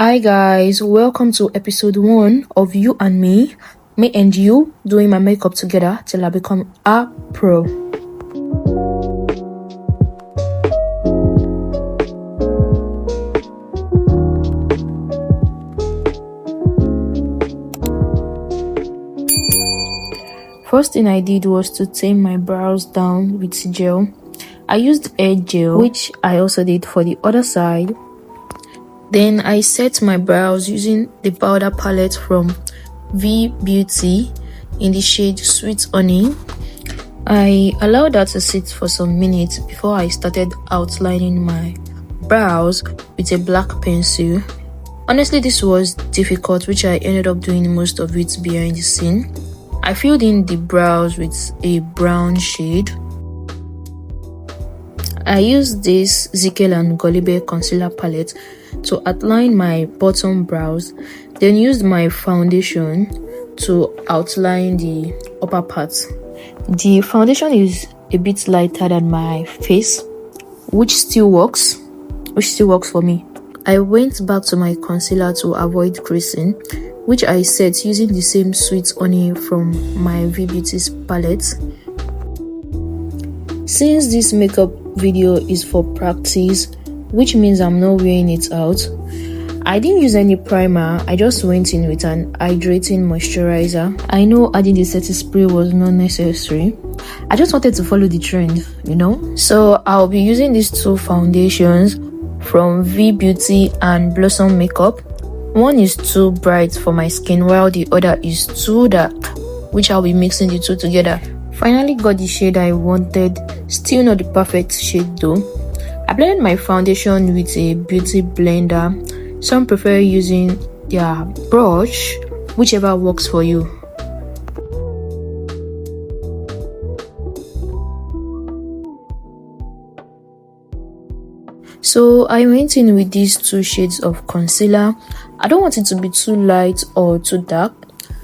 Hi guys, welcome to episode 1 of You and Me and you doing my makeup together till I become a pro. First thing I did was to tame my brows down with gel. I used air gel, which I also did for the other side. Then I set my brows using the powder palette from V Beauty in the shade Sweet Honey. I allowed that to sit for some minutes before I started outlining my brows with a black pencil. Honestly, this was difficult, which I ended up doing most of it behind the scene. I filled in the brows with a brown shade. I used this Zickel and Golibe concealer palette to outline my bottom brows, then used my foundation to outline the upper parts. The foundation is a bit lighter than my face, which still works for me. I went back to my concealer to avoid creasing, which I set using the same Sweet Honey from my V Beauty's palette. Since this makeup video is for practice, which means I'm not wearing it out, I didn't use any primer. I just went in with an hydrating moisturizer. I know adding the setting spray was not necessary. I just wanted to follow the trend, So I'll be using these two foundations from V Beauty and Blossom Makeup. One is too bright for my skin while the other is too dark, which I'll be mixing the two together. Finally got the shade I wanted, still not the perfect shade though. I blended my foundation with a beauty blender. Some prefer using their brush, whichever works for you. So I went in with these two shades of concealer. I don't want it to be too light or too dark.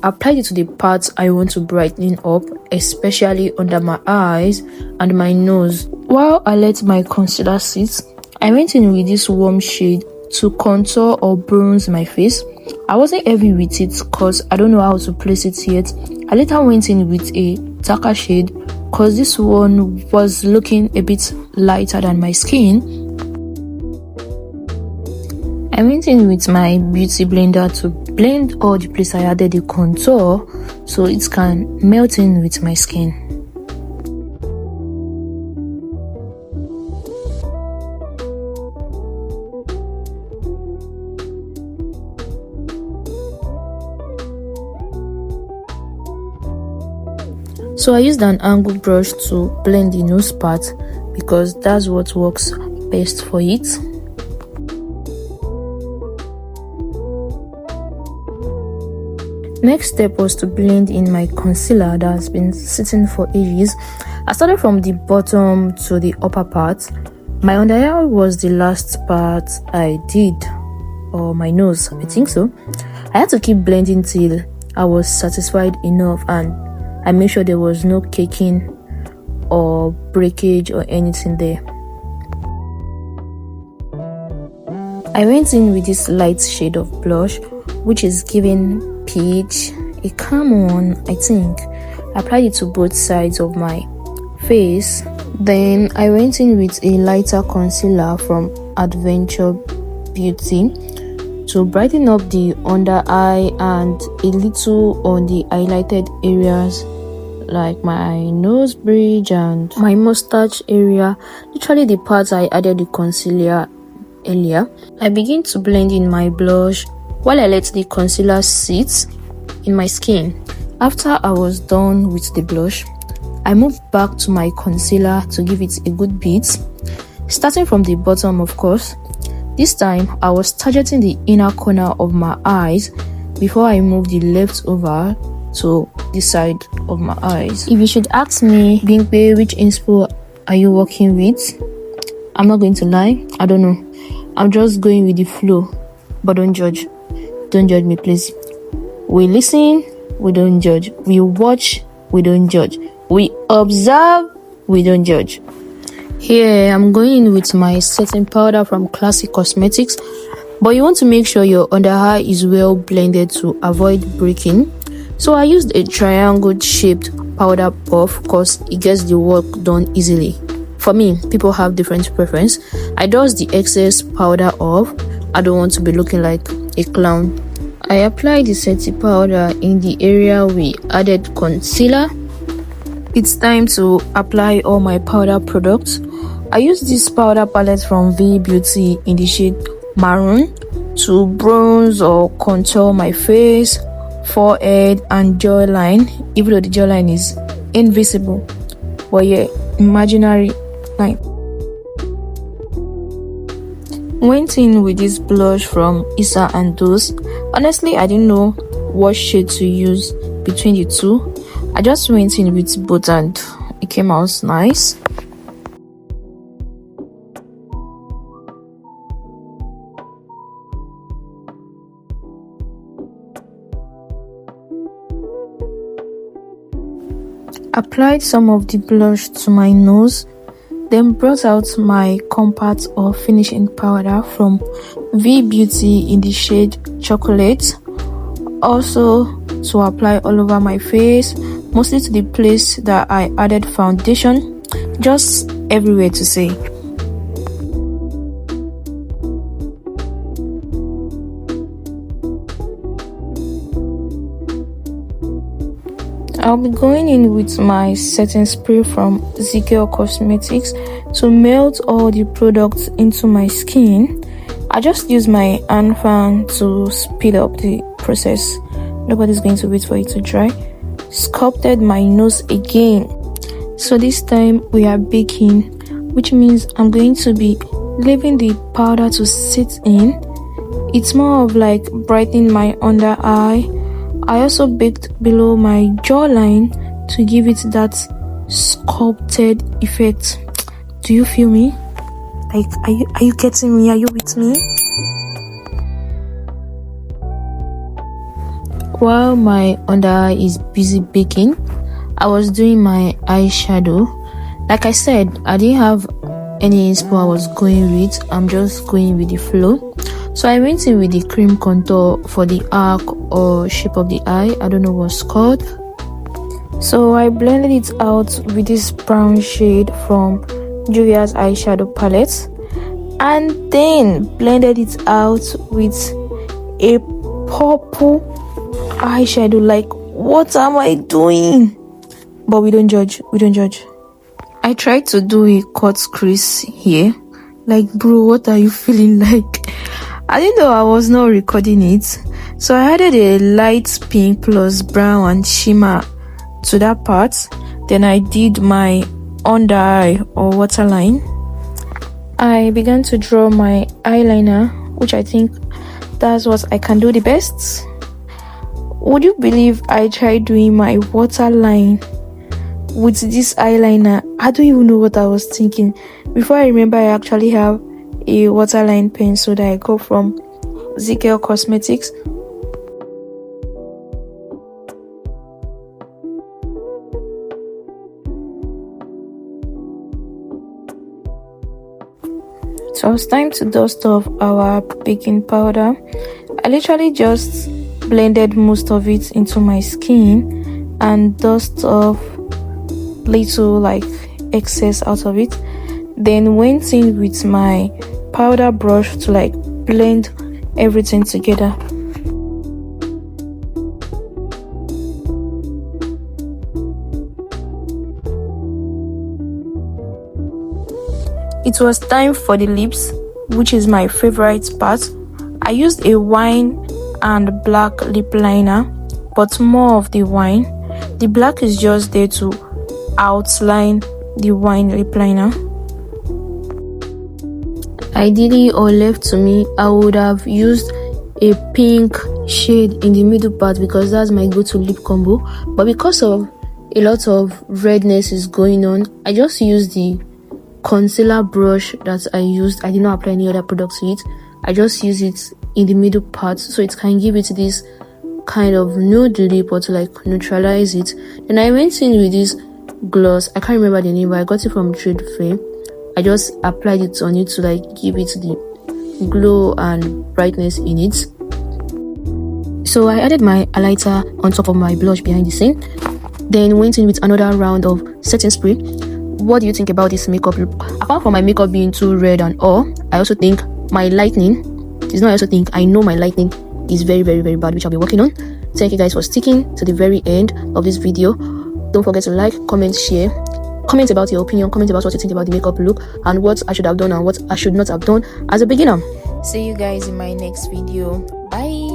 I applied it to the parts I want to brighten up, especially under my eyes and my nose. While I let my concealer sit, I went in with this warm shade to contour or bronze my face. I wasn't heavy with it because I don't know how to place it yet. I later went in with a darker shade because this one was looking a bit lighter than my skin. I went in with my beauty blender to blend all the place I added the contour so it can melt in with my skin. So I used an angled brush to blend the nose part because that's what works best for it. Next step was to blend in my concealer that has been sitting for ages. I started from the bottom to the upper part. My under eye was the last part I did, or my nose, I think so. I had to keep blending till I was satisfied enough and I made sure there was no caking or breakage or anything there. I went in with this light shade of blush, which is giving peach, a calm one, I think. I applied it to both sides of my face. Then I went in with a lighter concealer from Adventure Beauty to brighten up the under eye and a little on the highlighted areas like my nose bridge and my mustache area, literally the parts I added the concealer earlier. I began to blend in my blush while I let the concealer sit in my skin. After I was done with the blush, I moved back to my concealer to give it a good beat, starting from the bottom of course. This time I was targeting the inner corner of my eyes before I moved the left over to the side of my eyes. If you should ask me, Bingbe, which inspo are you working with? I'm not going to lie, I don't know. I'm just going with the flow, but don't judge. Don't judge me, please. We listen, we don't judge. We watch, we don't judge. We observe, we don't judge. Here I'm going in with my setting powder from Classic Cosmetics. but you want to make sure your under eye is well blended to avoid breaking. So I used a triangle shaped powder puff because it gets the work done easily. For me, people have different preference. I dust the excess powder off. I don't want to be looking like a clown. I applied the setting powder in the area we added concealer. It's time to apply all my powder products. I use this powder palette from V Beauty in the shade maroon to bronze or contour my face, forehead and jawline, even though the jawline is invisible, but yeah, imaginary line. Went in with this blush from Issa and Dos. Honestly, I didn't know what shade to use between the two. I just went in with both and it came out nice. Applied some of the blush to my nose, then brought out my compact or finishing powder from V Beauty in the shade chocolate, also to apply all over my face, mostly to the place that I added foundation, just everywhere to say. I'll be going in with my setting spray from Zigel Cosmetics to melt all the products into my skin. I just use my hand fan to speed up the process. Nobody's going to wait for it to dry. Sculpted my nose again. So this time we are baking, which means I'm going to be leaving the powder to sit in. It's more of like brightening my under eye. I also baked below my jawline to give it that sculpted effect. Do you feel me? Like, are you getting me? Are you with me? While my under eye is busy baking, I was doing my eyeshadow. Like I said, I didn't have any inspo I was going with. I'm just going with the flow. So I went in with the cream contour for the arc or shape of the eye. I don't know what's called. So I blended it out with this brown shade from Juvia's eyeshadow palette, and then blended it out with a purple eyeshadow. Like, what am I doing? But we don't judge. I tried to do a cut crease here. Like, bro, what are you feeling like? I didn't know I was not recording it, so I added a light pink plus brown and shimmer to that part. Then I did my under eye or waterline. I began to draw my eyeliner, which I think that's what I can do the best. Would you believe I tried doing my waterline with this eyeliner? I don't even know what I was thinking. Before I remember, I actually have a waterline pencil that I got from Zigel Cosmetics. So it's time to dust off our baking powder. I literally just blended most of it into my skin and dust off little like excess out of it. Then went in with my powder brush to like blend everything together. It was time for the lips, which is my favorite part. I used a wine and black lip liner, but more of the wine. The black is just there to outline the wine lip liner. Ideally, or left to me, I would have used a pink shade in the middle part because that's my go-to lip combo. But because of a lot of redness is going on, I just used the concealer brush that I used. I did not apply any other product to it. I just use it in the middle part so it can give it this kind of nude lip or to like neutralize it. Then I went in with this gloss. I can't remember the name, but I got it from Trade Fair. I just applied it on it to like give it the glow and brightness in it. So I added my highlighter on top of my blush behind the scene, then went in with another round of setting spray. What do you think about this makeup look? Apart from my makeup being too red and all, I also think my lighting is not. I also think I know my lighting is very bad, which I'll be working on. Thank you guys for sticking to the very end of this video. Don't forget to like, comment, share, comment about your opinion, comment about what you think about the makeup look and what I should have done and what I should not have done as a beginner. See you guys in my next video. Bye.